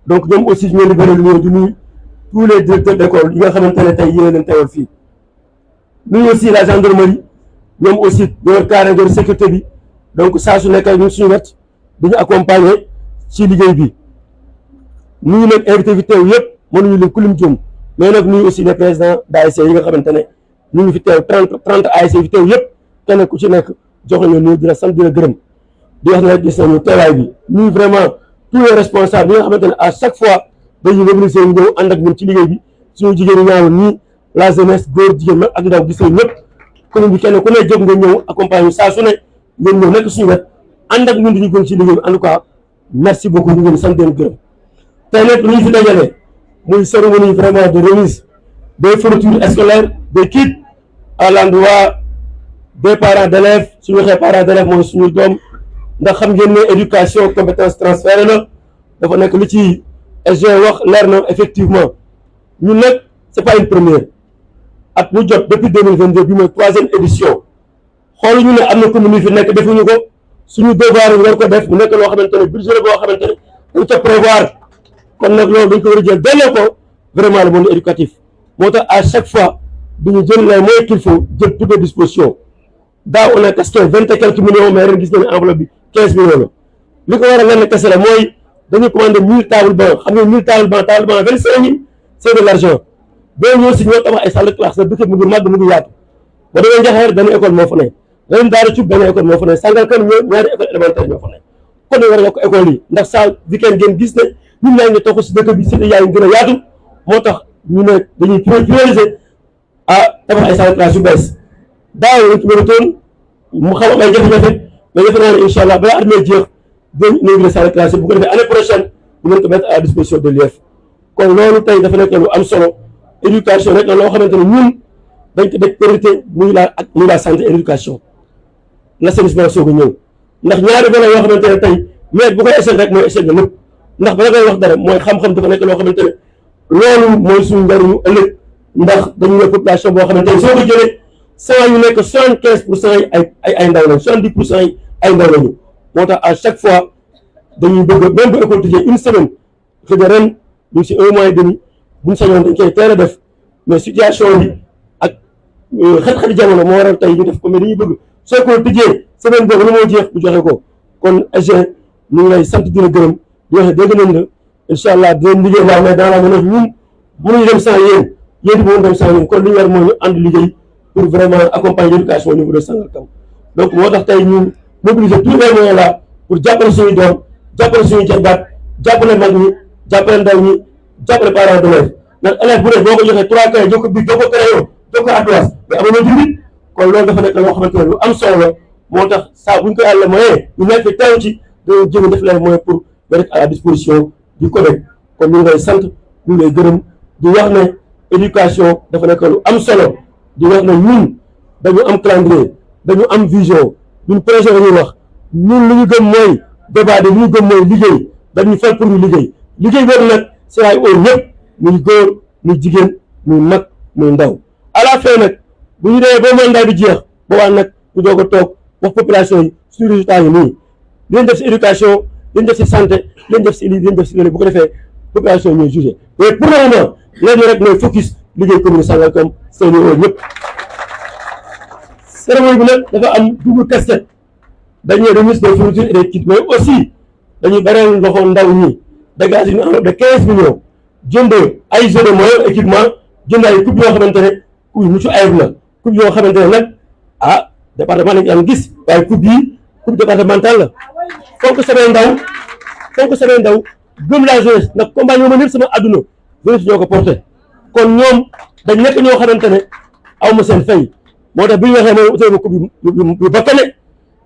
donc ñoom aussi ñu leen di bëri lu di nuyu tous les directeurs d'école yi nga xamante ne tey yéen leen teewal fii nuyu aussi la gendarmerie ñoom aussi door carré door sécurité bi donc saa su nekk ñun suñu wet duñu accompagner ci liggéey bi nuyu nag invité fi teew yëpp mënuñu leen kulim jum mais nag nuyu aussi les présidents d'ASC yi nga xamante ne ñu ngi fi teew 30 ASC fi teew yëpp kenn ku ci nekk jox nañu nuyu di la sant di la gërëm di wax ne gis nañu teewaay bi nuyu vraiment tous les responsables yi nga xamante ne à chaque fois dañuy mobiliser ñëw ànd ak ñun ci liggéey bi suñu jigéen ñi ñaawul nii la jeunesse góor jigéen mag ak ndaw gis nañ ñëpp commune bi kenn ku ne jóg nga ñëw accompagner saa su ne ngeen ñëw nekk suñu wet ànd ak ñun di ñu gën ci liggéey bi en tout cas merci beaucoup ñu ngeen sant leen gërëm tey nag lu ñu fi dajale muy cérémonie vraiment de remise des fournitures scolaires des kits à l'endroit des parents d'élèves suñu waxee parents d'élèves mooy suñu doom ndax xam ngeen ne éducation compétence transférée la dafa nekk li ci SG wax leer na effectivement ñun nag c'est pas une première at mu jot depuis 2022 bi mooy 3e édition xooluñu ne am na commune yu fi nekk defuñu ko suñu devoir war ko def mu nekk loo xamante ne budget boo xamante ne dañ ca prévoir kon nag loolu dañ ko war a jël delloo ko vraiment le monde éducatif moo tax à chaque fois duñu jël les moyens qu'il faut jël toutes les dispositions daaw on a casqué 20 et quelques millions mais ren gis nañu enveloppe bi 15 millions la li ko war a lenn kese la mooy dañuy commandé 1000 table banc xam nga 1000 table banc 25 000 c'est de l'argent boo ñëw si ñoo tabax ay salle de classe la dëkk mu ngi màgg mu ngi yaatu ba demee Njaxeer benn école moo fa ne ren Daara Cub benn école moo fa ne Sangalkam ñaari école élémentaire ñoo fa ne kon ñu war a yokk école yi ndax saa weekend ngeen gis ne ñun ñaa ngi toxu si dëkk bi cité yaa ngi gën a yaatu moo tax ñu ne dañuy prioriser tabax ay salle de classe yu bees daaw lañ ci mënatoon mu xaw am ay jafe-jafe mais defe naa ne incha allah balaa at mee jeex dinañ inauguré salle de classe bu ko defee année prochaine ñu mën ko mettre à la disposition de l'UEF kon loolu tey dafa nekk lu am solo éducation rek la loo xamante ne ñun dañ ko def priorité muy la santé et l'éducation l'assainissement soog a ñëw ndax ñaari volet yoo xamante ne tey maire bu koy échec rek mooy échec na lépp ndax bala ngay wax dara mooy xam-xam dafa nekk loo xamante ne loolu mooy suñu njariñu ëllëg ndax dañu ne population boo xamante ne soo ko jëlee 100 yu nekk 75% yi ay ndaw lañ 70% yi ay ndaw lañu moo tax à chaque fois dañuy bëgg même bu école tijjee une semaine xëy na ren ñu ngi si 1 mois et demi buñ sañoon dañ koy teel a def mais situation bi ak xat-xati jamono moo waral tey ñu def ko mais dañuy bëgg soo ko tijjee semaine boobu lu moo jeex bu joxe ko kon SG ñu ngi lay sant di la gërëm di wax ne dégg nañ la incha allah dinañ liggéey laa mais dans la mesure ñun mënuñu dem sans yéen yéen di mënu dem sans yéen kon li ñu war mooy ñu ànd liggéey pour vraiment accompagner l'éducation au niveau de Sangalkam donc moo tax tey ñu mobiliser tous les moyens là pour jàppale suñu doom jàppale suñu jarbaat jàppale mag ñi jàppale ndaw ñi jàppale parents d'élèves ndax élève bu ne boo ko joxee 3 cahiers jox ko bic jox ko crayon jox ko atlas mais amoon na limite kon loolu dafa nekk loo xamante ne lu am solo la moo tax saa bu ñu ko yàlla moyen ñu nekk fi teew ci dañoo jéem a def les moyens pour mettre à la disposition du CODEC kon ñu ngi lay sant ñu ngi lay gërëm di wax ne éducation dafa nekk lu am solo di wax ne ñun dañu am calendrier dañu am vision ñun projet la ñuy wax ñun lu ñu gëm mooy débat de lu ñu gëm mooy liggéey dañuy fal pour ñu liggéey boobu nag c'est ay oo ñëpp muy góor muy jigéen muy mag muy ndaw à la fin nag bu ñu demee ba mandat bi jeex boobaa nag ñu doog a toog wax population yi suñu résultat yi nii leen def si éducation leen def si santé leen def si lii leen def si loolu bu ko defee population yi ñooy jugé mais pour le moment léegi rek mooy focus liggéey commune Sangalkam seeni oo ñëpp cérémonie bi nag dafa am double casquette dañuy remise des fournitures et des kits mais aussi dañuy bareel loxo ndaw ñi dégage une enveloppe de 15 millions jënd ay jeux de moyens équipement jënd ay coupe yoo xamante ne coupe yu mucc ayib la coupe yoo xamante ne nag département lañu am gis waaye coupe yi coupe départementale la fonk samay ndaw gëm la jeunesse nag combat ñoo ma ñëpp sama àdduna jeunesse ñoo ko porté kon ñoom dañ nekk ñoo xamante ne aw ma seen fay moo tax bi ñu waxee moom utal ma coupe yu bakkane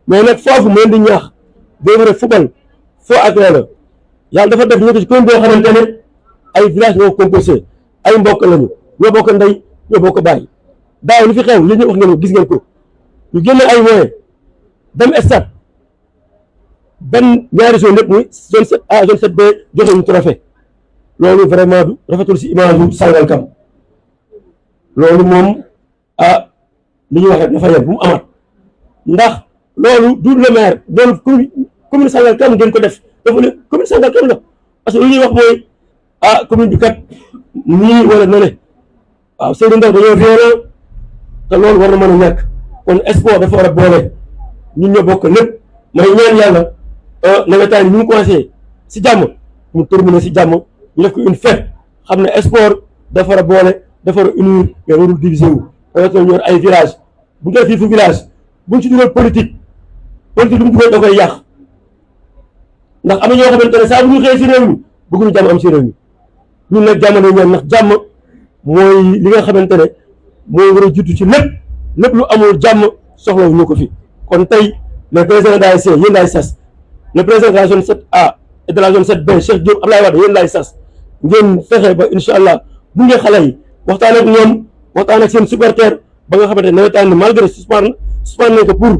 mais nag foofu mu leen di ñaax déwén football foo ak la yàlla dafa def ñu ko ci commune boo xamante ne ay village ñoo composé ay mbokk lañu ñoo bokk ndey ñoo bokk bàyyi daaw li fi xew li ñu wax ngeen gis ngeen ko ñu génne ay moyens dem stade benn ñaari zone yëpp muy zone 7A zone 7B joxe ñu trophée loolu vraiment du rafetul si image yu Sangalkam loolu moom li ñuy wax rek dafa yem bu mu amaat ndax loolu du le maire loolu commune Sangalkam ngeen ko def dafa ne commune Sangalkam la parce que li ñuy wax mooy commune bi kat nii wala nene waaw Seydou Ndaw dañoo violent te loolu war na mën a ñàkk kon sport dafa war a boole ñun ñoo bokk lépp may ñaan yàlla nawetaan yi ñu ngi commencé si jàmm mu terminé si jàmm ñu def ko une fête xam ne sport dafa war a boole dafa war a unir mais warul diviser wu rawatina ñu war ay village bu ñu def fii fu village buñ ci dugal politique lu mu dugal da koy yàq ndax am na ñoo xamante ne saa bu ñu xëyee si réew mi bëgguñu jàmm am si réew mi ñun nag jàmm nañ ñaan ndax jàmm mooy li nga xamante ne mooy war a jiitu ci lépp lu amul jàmm soxlawu ñu ko fi kon tey le président d'ASC yéen laay sas le président de la zone 7A et de la zone 7B Cheikh Diop Abdoulaye Wade yéen laay sas ngeen fexe ba incha allah bu ngeen xale yi waxtaan ak ñoom waxtaan ak seen supporter ba nga xamante ne nawetaan ni malgré suspendre nañ ko pour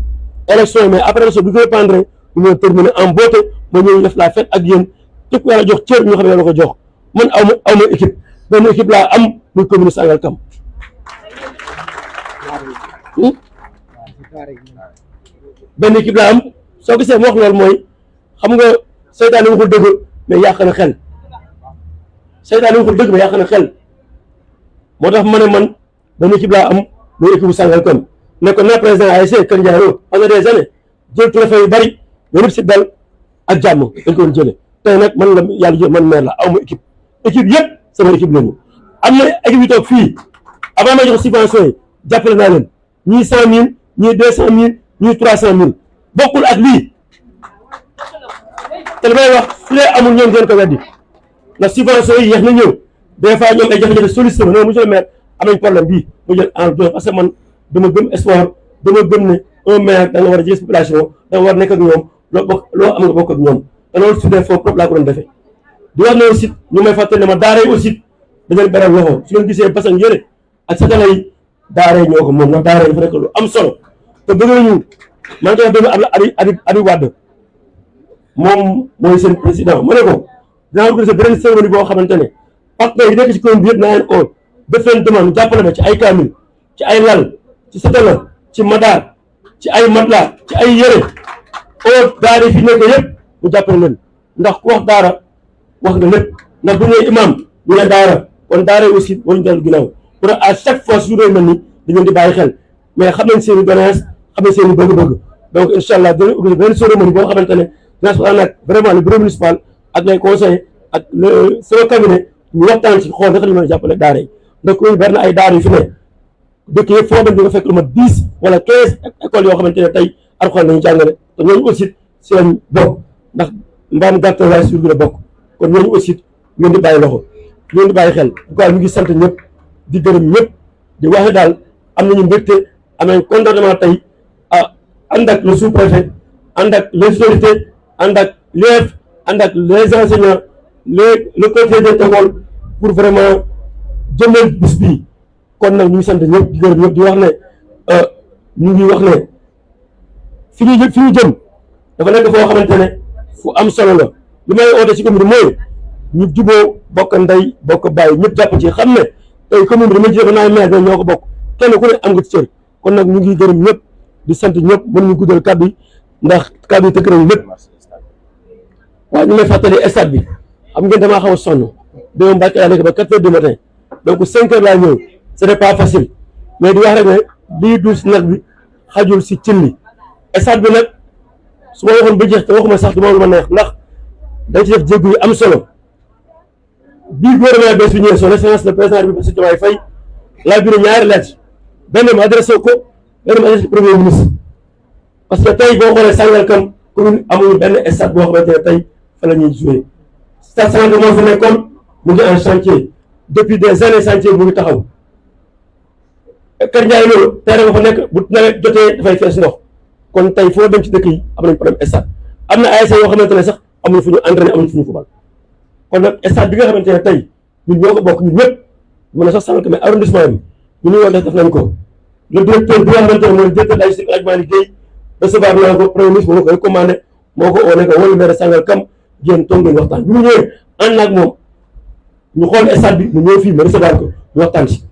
élection yi mais après ça du koy reprendre ñu ñëw terminer en beauté ba ñëw def la fête ak yéen képp ku yàlla jox cër ñu xam ne la ko jox man aw ma équipe benn équipe laa am muy commune Sangalkam benn équipe laa am soo gisee mu wax loolu mooy xam nga seytaane waxul dëgg mais yàq na xel moo tax ma ne man benn équipe laa am muy équipe bu Sangalkam ne ko na président ASC Kër Ndiaye Ro pendant des années jël trophée yu bari mais lépp si dal ak jàmm dañ ko doon jëlee tey nag man la yàlla jël man maire la aw ma équipe yëpp sama équipe lañu am na équipe yu toog fii avant ma jox subvention yi jàppale naa leen ñii 100 000 ñii 200 000 ñii 300 000 bokkul ak lii te li may wax su lee amul ñoom ngeen ko weddi ndax subvention yi yéex na ñëw des fois ñoom ay jafe-jafe sollicité ma non monsieur le maire am nañ problème bii mu jël en parce que man dama gëm espoir dama gëm ne un maire da nga war a jël population da nga war a nekk ak ñoom loo bokk loo am nga bokk ak ñoom te loolu su dee foofu propre laa ko doon defee di wax ne aussi ñu may fàttali ne ma daara yi aussi dañu beral loxo su ngeen gisee basan yëre ak satala yi daara yi ñoo ko moom ndax daara yi dafa nekk lu am solo te bëgg nañu maa ngi koy benn Habib Wade moom mooy seen président ma ne ko dinaa organiser beneen cérémonie boo xamante ne partenaires yi nekk ci commune bi yëpp naa leen oo def leen demande jàppale ma ci ay kaamil ci ay lal ci satala ci madaar ci ay matelas ci ay yëre oo daara yi fi nekk yëpp mu jàppale leen ndax ku wax daara wax nga lépp ndax bu ñëwee imam ñu ne daara kon daara yi aussi waruñu dellu ginnaaw pour à chaque fois su doy mel ni dañu di bàyyi xel mais xam nañ seen i doléance xam nañ seen i bëgg-bëgg donc incha allah dinañ organiser benn cérémonie boo xamante ne dinaa soxla nag vraiment le bureau municipal ak les conseils ak le sama cabinet ñu waxtaan ci xool naka la ñu mën a jàppale daara yi ndax ku bari na ay daara yu fi ne dëkk yëpp foo dem di nga fekk lu mat 10 wala 15 écoles yoo xamante ne tey Alxuraan lañu jàngale te ñooñu aussi si lañ bokk ndax mbaam gàtt waaye suur bi la bokk kon ñooñu aussi ngeen di bàyyi loxo ngeen di bàyyi xel bu ko ñu ngi sant ñëpp di gërëm ñëpp di wax ne daal am nañu mbégte am nañ contentement tey ànd ak le sous-préfet ànd ak les autorités ànd ak l'IEF ànd ak les enseignants le conseil des écoles pour vraiment jëmmal bis bii kon nag ñu ngi sant ñëpp di gërëm ñëpp di wax ne ñu ngi wax ne fi ñu jëm dafa nekk foo xamante ne fu am solo la li may oote ci commune bi mooy ñu juboo bokk ndey bokk bàyyi ñëpp jàpp ci xam ne tey commune bi dama ci def naa maire ñoo ko bokk kenn ku ne am nga ci cër kon nag ñu ngi gërëm ñëpp di sant ñëpp mën ñu guddal kàddu yi ndax kàddu yi tëkk nañu lépp waaye ñu may fàttali stade bi xam ngeen damaa xaw a sonn dama Mbàkke laa nekk ba 4 heures du matin donc 5 heures laa ñëw ce n'est pas facile mais di wax rek ne lii dul si nag bi xajul si cin li stade bi nag su ma waxoon ba jeex te waxuma sax du ma lu ma neex ndax dañ ci def jéego yu am solo bii gouvernement bees bi ñëwee son excellence le président bi Bassirou Diomaye Faye laa bind ñaari lettre benn ma adressé ko benn ma adressé premier ministre parce que tey boo xoolee Sangalkam commune amuñu benn stade boo xamante ne tey fa la ñuy joué stade Sangalkam moo fi nekkoon mu ngi en chantier depuis des années chantier mu ngi taxaw Kër Ndiaye loolu terrain ba fa nekk bu nawet jotee dafay fees ndox kon tey foo dem ci dëkk yi am nañ problème stade am na ASC yoo xamante ne sax amuñu fu ñu entraîné amuñu fu ñu fubal kon nag stade bi nga xamante ne tey ñun ñoo ko bokk ñun ñëpp mën na sax Sangalkam mais arrondissement bi ñu ñu war def nañ ko le directeur bi nga xamante ne mooy directeur de la justice Hadj liggéey recevoir naa ko premier ministre moo koy commandé moo ko oo ne ko wala maire Sangalkam jéem toog ngeen waxtaan bi mu ñëwee ànd naag moom ñu xool stade bi mu ñëw fii ma recevoir ko ñu waxtaan si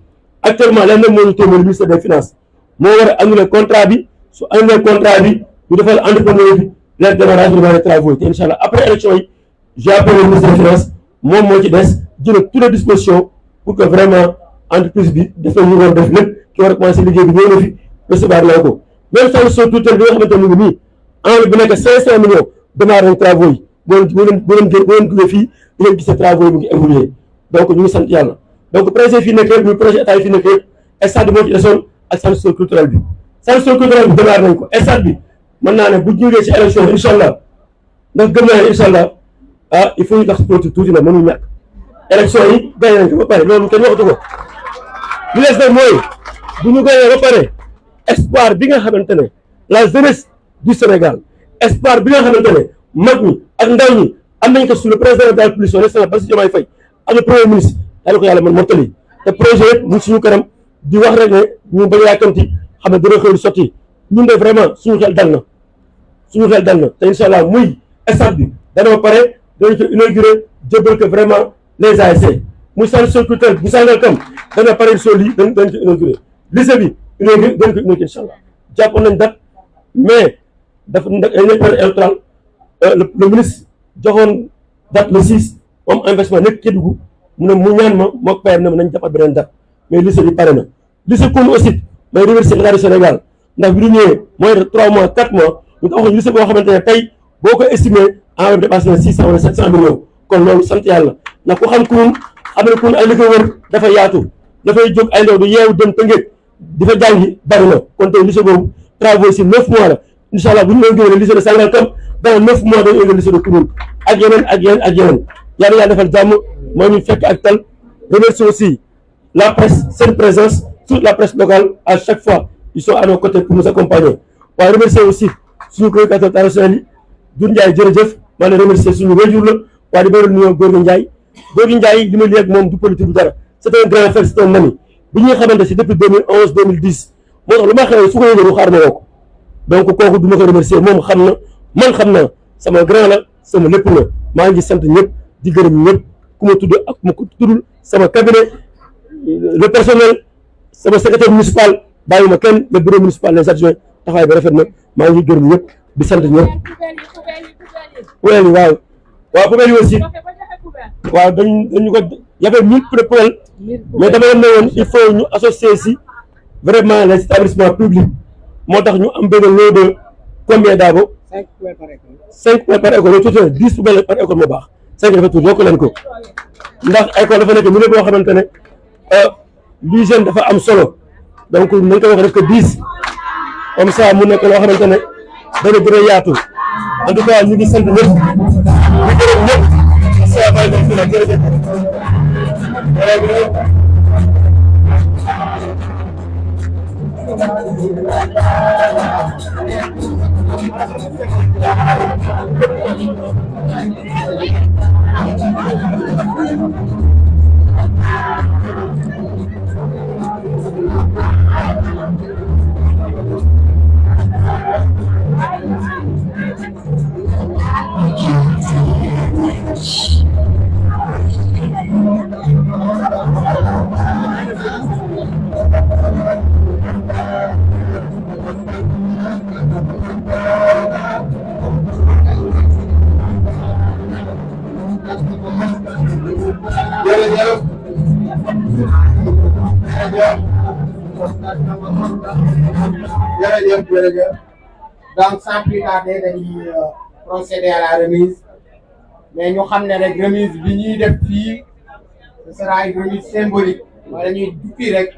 actuellement lenn moo ñu téeméer ministère des finances moo war a annuler contrat bi su annuler contrat bi ñu defal entrepreneur bi les démarrage des travaux yi te incha allah après élection yi j'ai appelé le ministre des finances moom moo ci des jël toutes les dispositions pour que vraiment entreprise bi def na ñu war def lépp ki war a commencé liggéey bi ñëw na fi recevoir naa ko même solution tutelle bi nga xamante ne mu ngi nii enveloppe bi nekk 500 millions démarré nañ travaux yi boo leen duggee fii di ngeen gis travaux yi mu ngi évoluer donc ñu ngi sant yàlla donc projet fii nekk yëpp ñu projet état yi fii nekk yëpp stade bi moo ci desoon ak centre culturel bi centre culturel bi démarré nañ ko stade bi mën naa ne bu jógee ci élection bi incha allah ndax gëm naa ne incha allah il faut ñu tax tuuti na mënul ñàkk élection yi gagné nañ ko ba pare loolu kenn waxatu ko li des nag mooy bu ñu gagné ba pare espoir bi nga xamante ne la jeunesse du Sénégal espoir bi nga xamante ne mag ñi ak ndaw ñi am nañ ko sur le président de la République son excellence Bassirou Diomaye Faye ak le premier ministre yàlla ko yàlla mën mottali te projet yëpp mu ngi suñu kanam di wax rek ne ñu bañ a yàkkamti xam ne dina xëy sotti ñun de vraiment suñu xel dal na te incha allah muy stade bi dana ba pare danañ ko inauguré jëbal ko vraiment les ASC muy centre culturel bu Sangalkam dana pare soo lii dañ ko inauguré lycée bi inauguré dañ ko inauguré incha allah jàppoon nañ date mais dafa nekk période électorale le ministre joxoon date le 6 moom investissement nekk Kédougou mu ne mu ñaan ma mook payam ne ma nañ jàppat beneen date mais lycée bi pare na lycée Koungheul aussi may remercier l'État du Sénégal ndax bi ñu ñëwee moins de 3 mois 4 mois ñu taxaw lycée boo xamante ne tey boo ko estimé en dépassé na 600 wala 700 millions kon loolu sant yàlla ndax ku xam Kounoune xam ne Kounoune ay li ko wër dafa yaatu dafay jóg ay ndaw du yeewu dem Tëngéej di fa jàngi bari na kon tey lycée boobu travaux si 9 mois la incha allah bu ñu doon génne lycée de Sangalkam dans 9 mois dañu indi lycée de Kounoune ak yeneen ak yeneen ak yeneen yàlla yàlla defal jàmm moo ñu fekk ak tal remercie aussi la presse seen présence toute la presse locale à chaque fois ils sont à nos côtés pour nous accompagner waaye remercier aussi suñu communicateur traditionnel yi Doudou Ndiaye jërëjëf maa ngi remercier suñu wéjur la waaye di bëri nuyoo Gorgui Ndiaye li ma lii ak moom du politique du dara c'est un grand frère c'est un ami bi ñuy xamante si depuis 2011 2010 moo tax lu ma xewee su ko yëgee du xaar ma woo ko donc kooku du ma ko remercier moom xam na man xam na sama grand la sama lépp la maa ngi sant ñëpp di gërëm ñëpp ku ma tudd ak ku ma ko tuddul sama cabinet le personnel sama secrétaire municipal bàyyi ma kenn le bureau municipal les adjoints taxawaay bi rafet na maa ngi gërëm ñëpp di sant ñëpp. poubelle yi waaw poubelle yi aussi waaw dañu ko y avait 1000 poubelles mais dama leen ne woon il faut ñu associer si vraiment les établissements publics moo tax ñu am benn lot de combien Dabo 5 poubelles par école loolu tuuti 10 poubelles par école moo baax 5 dafa tuuti yokk leen ko ndax école dafa nekk milieu boo xamante ne l'hygiène dafa am solo donc nañ ko wax def ko 10 comme ça mu nekk loo xamante ne dana gën a yaatu en tout cas ñu ngi sant ñëpp ñu gërëm ñëpp asalaamaaleykum jërëjëf. jërëjëf donc sans plus tarder dañuy procéder à la remise mais ñu xam ne rek remise bi ñuy def fii ce sera une remise symbolique wala ñuy dukki rek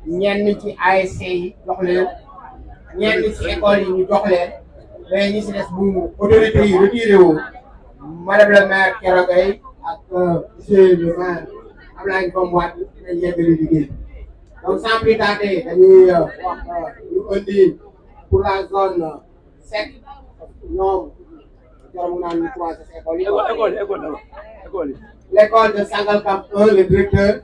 ñenn ci ASC yi jox leen ñenn ci école yi ñu jox leen mais ñi si des bu autorité yi retiré wu madame le maire Kerogay ak monsieur le maire Abdoulaye Ngom Wade dinañ yeggali liggéey donc sans plus tarder dañuy wax ñu indi pour la zone 7 ñoom jarul naan ñu commencé école yi. L'école de Sangalkam 1 le directeur.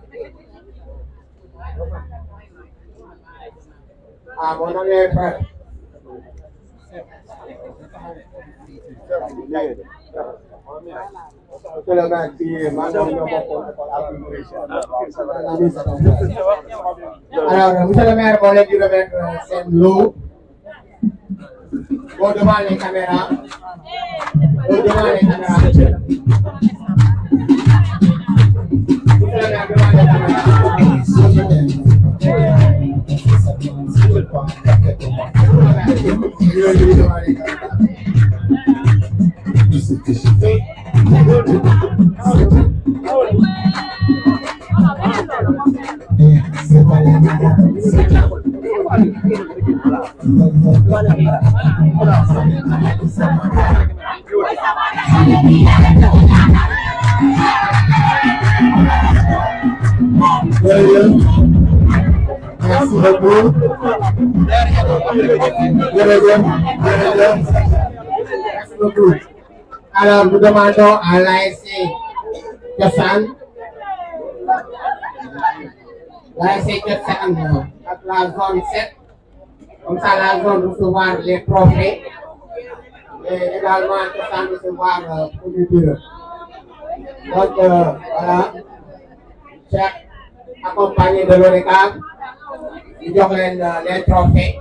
Ah mon ami est prêt. Monsieur le maire qui m'a donné mon alors monsieur le maire moo leen di remettre seen lot devant les caméras devant les caméras monsieur le maire devant les Merci beaucoup. Merci beaucoup. Alors, nous demandons à l'ASC Thiossane, avec la zone 7, comme ça la zone recevoir les trophées et également Thiossane recevoir fourniture. Donc, voilà, chers accompagnés de l'ORECA, nous jox leen les trophées.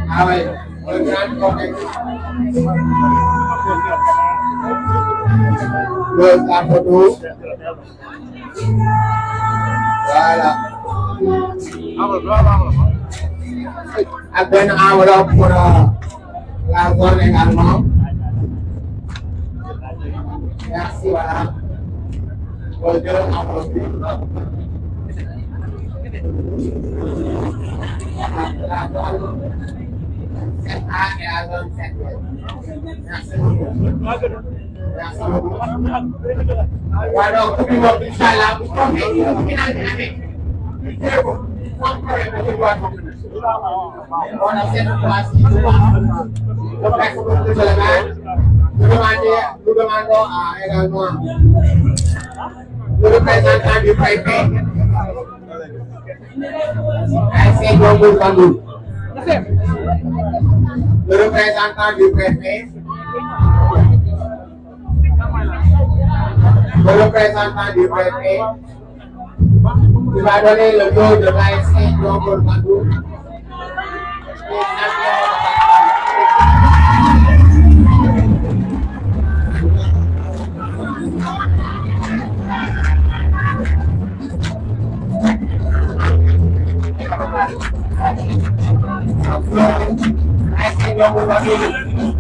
Ah oui, le grand trophée. La photo. Voilà. ak benn enveloppe pour la zone également. Merci, voilà. Pour le enveloppe. La zone 7A et la zone 7B. Merci beaucoup. Merci beaucoup. Voilà, donc, tout le monde, Inch'Allah, vous comptez, on a cette fois-ci, nous demandons également le représentant du préfet, le représentant du préfet, qui va donner le nom de l'ASC Djongol Bandou. ASC Djongol Bandou.